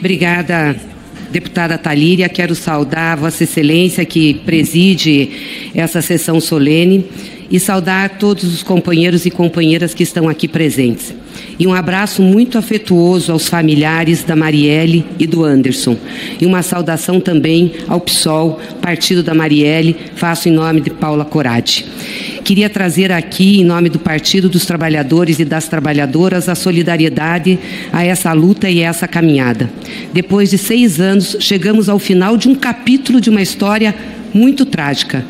Obrigada, deputada Talíria. Quero saudar Vossa Excelência, que preside essa sessão solene, e saudar todos os companheiros e companheiras que estão aqui presentes. E um abraço muito afetuoso aos familiares da Marielle e do Anderson. E uma saudação também ao PSOL, partido da Marielle, faço em nome de Paula Coradi. Queria trazer aqui, em nome do Partido dos Trabalhadores e das Trabalhadoras, a solidariedade a essa luta e a essa caminhada. Depois de 6 anos, chegamos ao final de um capítulo de uma história muito trágica.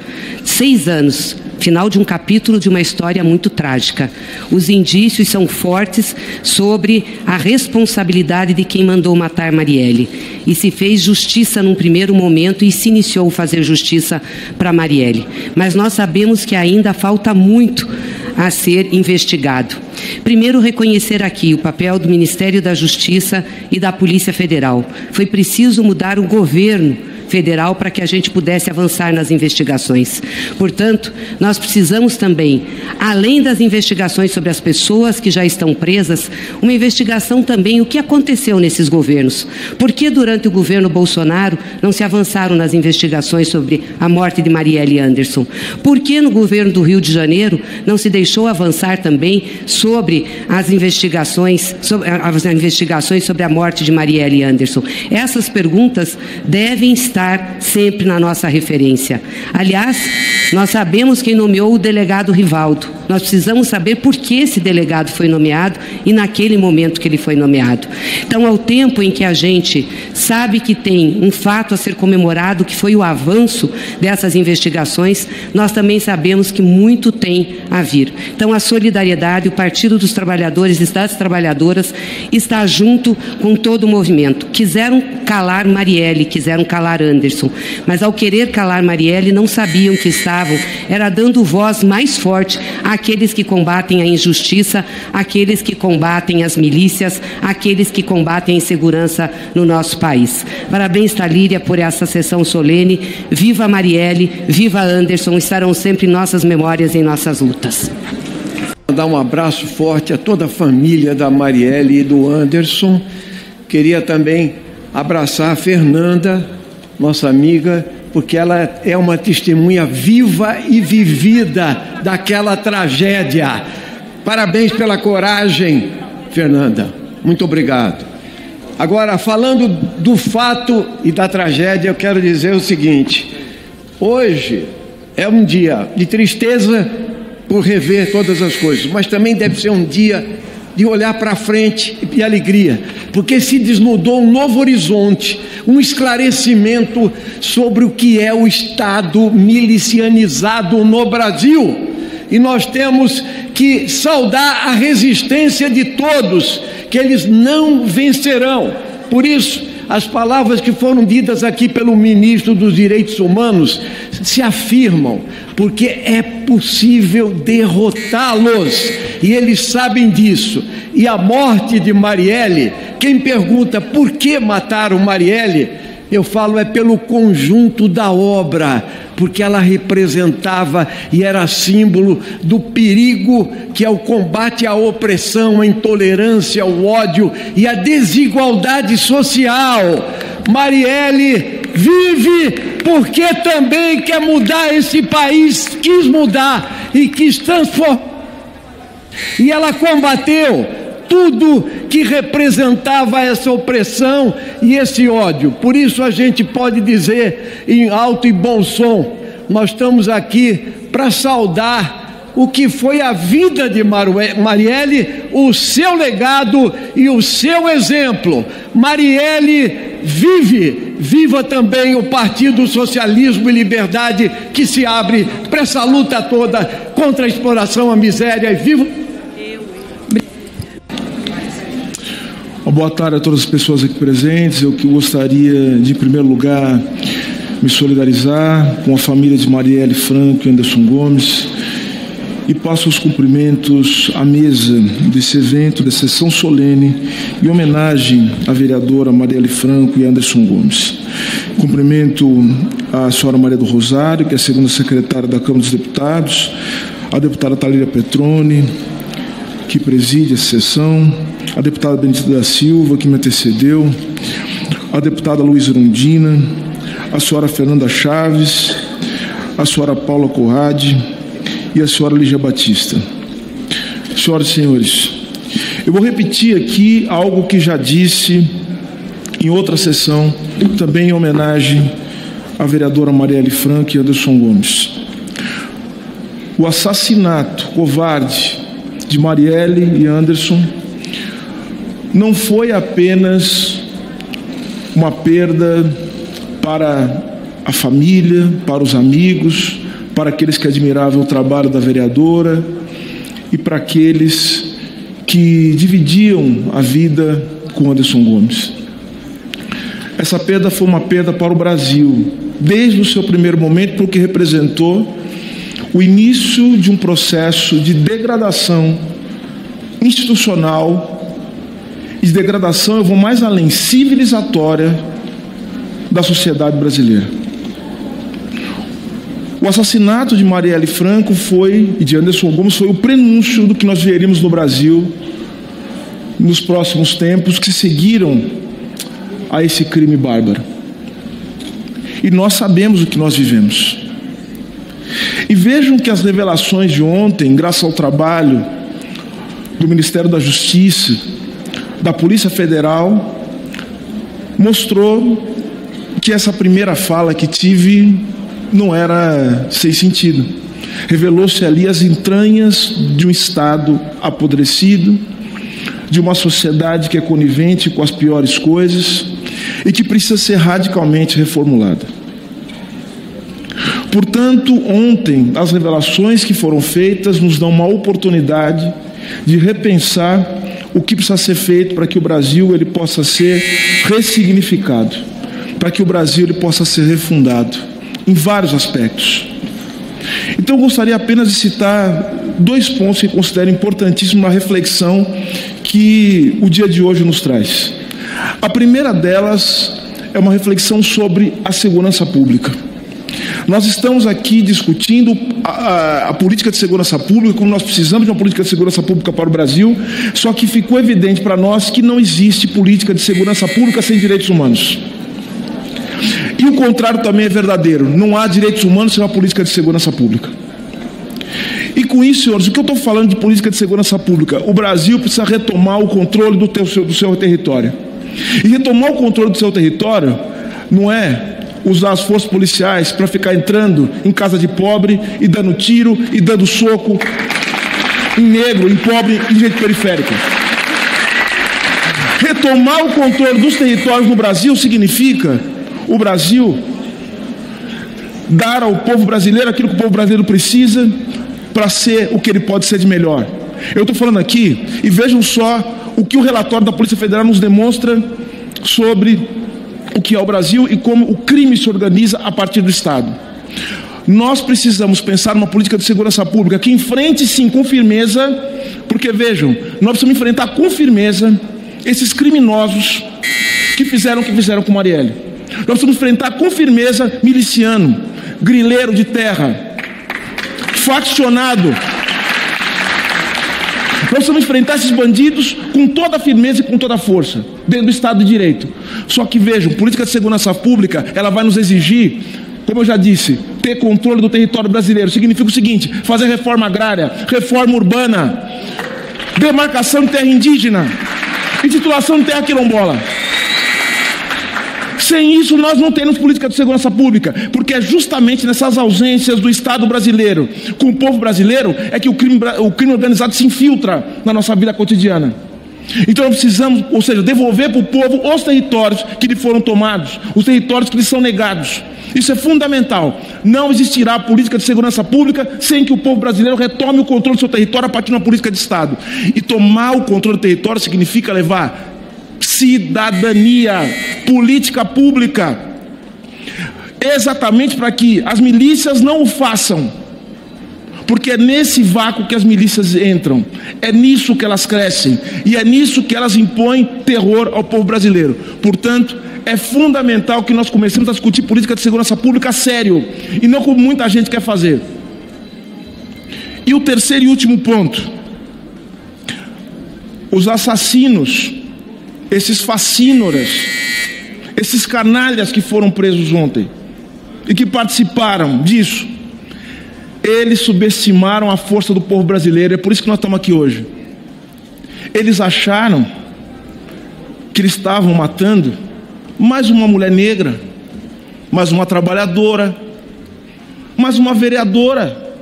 6 anos, final de um capítulo de uma história muito trágica. Os indícios são fortes sobre a responsabilidade de quem mandou matar Marielle. E se fez justiça num primeiro momento e se iniciou a fazer justiça para Marielle. Mas nós sabemos que ainda falta muito a ser investigado. Primeiro, reconhecer aqui o papel do Ministério da Justiça e da Polícia Federal. Foi preciso mudar o governo federal para que a gente pudesse avançar nas investigações. Portanto, nós precisamos também, além das investigações sobre as pessoas que já estão presas, uma investigação também o que aconteceu nesses governos. Por que durante o governo Bolsonaro não se avançaram nas investigações sobre a morte de Marielle Anderson? Por que no governo do Rio de Janeiro não se deixou avançar também sobre as investigações sobre a morte de Marielle Anderson? Essas perguntas devem estar sempre na nossa referência. Aliás, nós sabemos quem nomeou o delegado Rivaldo. Nós precisamos saber por que esse delegado foi nomeado e naquele momento que ele foi nomeado. Então, ao tempo em que a gente sabe que tem um fato a ser comemorado, que foi o avanço dessas investigações, nós também sabemos que muito tem a vir. Então, a solidariedade, o Partido dos Trabalhadores e das Trabalhadoras está junto com todo o movimento. Quiseram calar Marielle, quiseram calar Anderson, mas ao querer calar Marielle, não sabiam que estavam, era dando voz mais forte àqueles que combatem a injustiça, àqueles que combatem as milícias, àqueles que combatem a insegurança no nosso país. Parabéns, Talíria, por essa sessão solene. Viva Marielle, viva Anderson, estarão sempre em nossas memórias e em nossas lutas. Dar um abraço forte a toda a família da Marielle e do Anderson. Queria também abraçar a Fernanda, nossa amiga, porque ela é uma testemunha viva e vivida daquela tragédia. Parabéns pela coragem, Fernanda. Muito obrigado. Agora, falando do fato e da tragédia, eu quero dizer o seguinte: hoje é um dia de tristeza por rever todas as coisas, mas também deve ser um dia de olhar para frente e alegria, porque se desnudou um novo horizonte, um esclarecimento sobre o que é o Estado milicianizado no Brasil. E nós temos que saudar a resistência de todos, que eles não vencerão. Por isso, as palavras que foram ditas aqui pelo ministro dos Direitos Humanos se afirmam, porque é possível derrotá-los, e eles sabem disso. E a morte de Marielle, quem pergunta por que mataram Marielle, eu falo é pelo conjunto da obra, porque ela representava e era símbolo do perigo que é o combate à opressão, à intolerância, ao ódio e à desigualdade social. Marielle vive porque também quer mudar esse país, quis mudar e quis transformar. E ela combateu tudo que representava essa opressão e esse ódio. Por isso a gente pode dizer em alto e bom som: nós estamos aqui para saudar o que foi a vida de Marielle, o seu legado e o seu exemplo. Marielle vive, viva também o Partido Socialismo e Liberdade, que se abre para essa luta toda contra a exploração, a miséria, e viva. Boa tarde a todas as pessoas aqui presentes. Eu que gostaria de, em primeiro lugar, me solidarizar com a família de Marielle Franco e Anderson Gomes e passo os cumprimentos à mesa desse evento, dessa sessão solene, em homenagem à vereadora Marielle Franco e Anderson Gomes. Cumprimento a senhora Maria do Rosário, que é a segunda secretária da Câmara dos Deputados, a deputada Talíria Petroni, que preside a sessão, a deputada Benedita da Silva, que me antecedeu, a deputada Luísa Erundina, a senhora Fernanda Chaves, a senhora Paula Corrade e a senhora Lígia Batista. Senhoras e senhores, eu vou repetir aqui algo que já disse em outra sessão, também em homenagem à vereadora Marielle Franco e Anderson Gomes. O assassinato covarde de Marielle e Anderson não foi apenas uma perda para a família, para os amigos, para aqueles que admiravam o trabalho da vereadora e para aqueles que dividiam a vida com Anderson Gomes. Essa perda foi uma perda para o Brasil, desde o seu primeiro momento, porque representou o início de um processo de degradação institucional e de degradação, eu vou mais além, civilizatória da sociedade brasileira. O assassinato de Marielle Franco e de Anderson Gomes foi o prenúncio do que nós veríamos no Brasil nos próximos tempos que seguiram a esse crime bárbaro. E nós sabemos o que nós vivemos. E vejam que as revelações de ontem, graças ao trabalho do Ministério da Justiça, da Polícia Federal, mostrou que essa primeira fala que tive não era sem sentido. Revelou-se ali as entranhas de um Estado apodrecido, de uma sociedade que é conivente com as piores coisas e que precisa ser radicalmente reformulada. Portanto, ontem, as revelações que foram feitas nos dão uma oportunidade de repensar o que precisa ser feito para que o Brasil ele possa ser ressignificado, para que o Brasil ele possa ser refundado em vários aspectos. Então, eu gostaria apenas de citar 2 pontos que considero importantíssimos na reflexão que o dia de hoje nos traz. A primeira delas é uma reflexão sobre a segurança pública. Nós estamos aqui discutindo a política de segurança pública, como nós precisamos de uma política de segurança pública para o Brasil, só que ficou evidente para nós que não existe política de segurança pública sem direitos humanos. E o contrário também é verdadeiro, não há direitos humanos sem uma política de segurança pública. E com isso, senhores, o que eu estou falando de política de segurança pública? O Brasil precisa retomar o controle do seu território. E retomar o controle do seu território não é usar as forças policiais para ficar entrando em casa de pobre e dando tiro e dando soco em negro, em pobre e em gente periférica. Retomar o controle dos territórios no Brasil significa o Brasil dar ao povo brasileiro aquilo que o povo brasileiro precisa para ser o que ele pode ser de melhor. Eu estou falando aqui, e vejam só o que o relatório da Polícia Federal nos demonstra sobre o que é o Brasil e como o crime se organiza a partir do Estado. Nós precisamos pensar numa política de segurança pública que enfrente sim com firmeza, porque vejam, nós precisamos enfrentar com firmeza esses criminosos que fizeram com Marielle. Nós precisamos enfrentar com firmeza miliciano, grileiro de terra, faccionado. Nós precisamos enfrentar esses bandidos com toda a firmeza e com toda a força, dentro do Estado de Direito. Só que vejam, política de segurança pública, ela vai nos exigir, como eu já disse, ter controle do território brasileiro. Significa o seguinte: fazer reforma agrária, reforma urbana, demarcação de terra indígena e titulação de terra quilombola. Sem isso, nós não temos política de segurança pública, porque é justamente nessas ausências do Estado brasileiro, com o povo brasileiro, é que o crime organizado se infiltra na nossa vida cotidiana. Então nós precisamos, ou seja, devolver para o povo os territórios que lhe foram tomados, os territórios que lhes são negados. Isso é fundamental. Não existirá política de segurança pública sem que o povo brasileiro retome o controle do seu território a partir de uma política de Estado. E tomar o controle do território significa levar cidadania, política pública, exatamente para que as milícias não o façam, porque é nesse vácuo que as milícias entram, é nisso que elas crescem e é nisso que elas impõem terror ao povo brasileiro. Portanto, é fundamental que nós comecemos a discutir política de segurança pública a sério e não como muita gente quer fazer. E o terceiro e último ponto: os assassinos, esses facínoras, esses canalhas que foram presos ontem e que participaram disso, eles subestimaram a força do povo brasileiro. É por isso que nós estamos aqui hoje. Eles acharam que eles estavam matando mais uma mulher negra, mais uma trabalhadora, mais uma vereadora,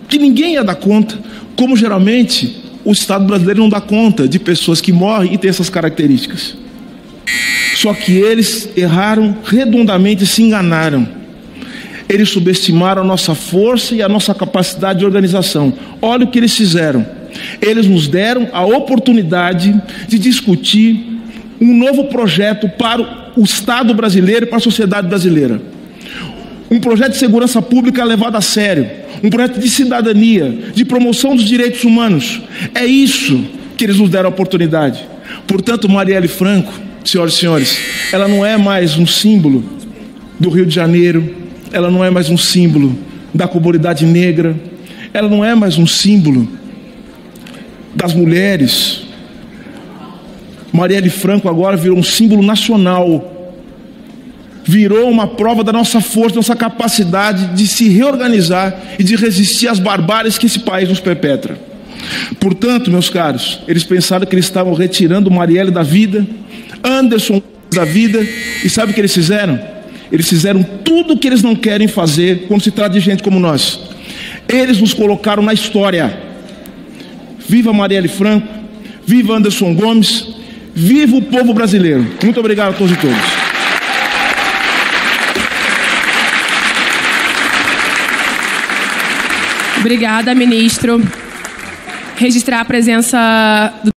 que ninguém ia dar conta, como geralmente o Estado brasileiro não dá conta de pessoas que morrem e têm essas características. Só que eles erraram redondamente e se enganaram. Eles subestimaram a nossa força e a nossa capacidade de organização. Olha o que eles fizeram. Eles nos deram a oportunidade de discutir um novo projeto para o Estado brasileiro e para a sociedade brasileira. Um projeto de segurança pública levado a sério. Um projeto de cidadania, de promoção dos direitos humanos. É isso que eles nos deram a oportunidade. Portanto, Marielle Franco, senhoras e senhores, ela não é mais um símbolo do Rio de Janeiro, ela não é mais um símbolo da comunidade negra, ela não é mais um símbolo das mulheres. Marielle Franco agora virou um símbolo nacional, virou uma prova da nossa força, da nossa capacidade de se reorganizar e de resistir às barbáries que esse país nos perpetra. Portanto, meus caros, eles pensaram que eles estavam retirando Marielle da vida, Anderson da vida, e sabe o que eles fizeram? Eles fizeram tudo o que eles não querem fazer quando se trata de gente como nós. Eles nos colocaram na história. Viva Marielle Franco, viva Anderson Gomes, viva o povo brasileiro. Muito obrigado a todos e todas. Obrigada, ministro. Registrar a presença do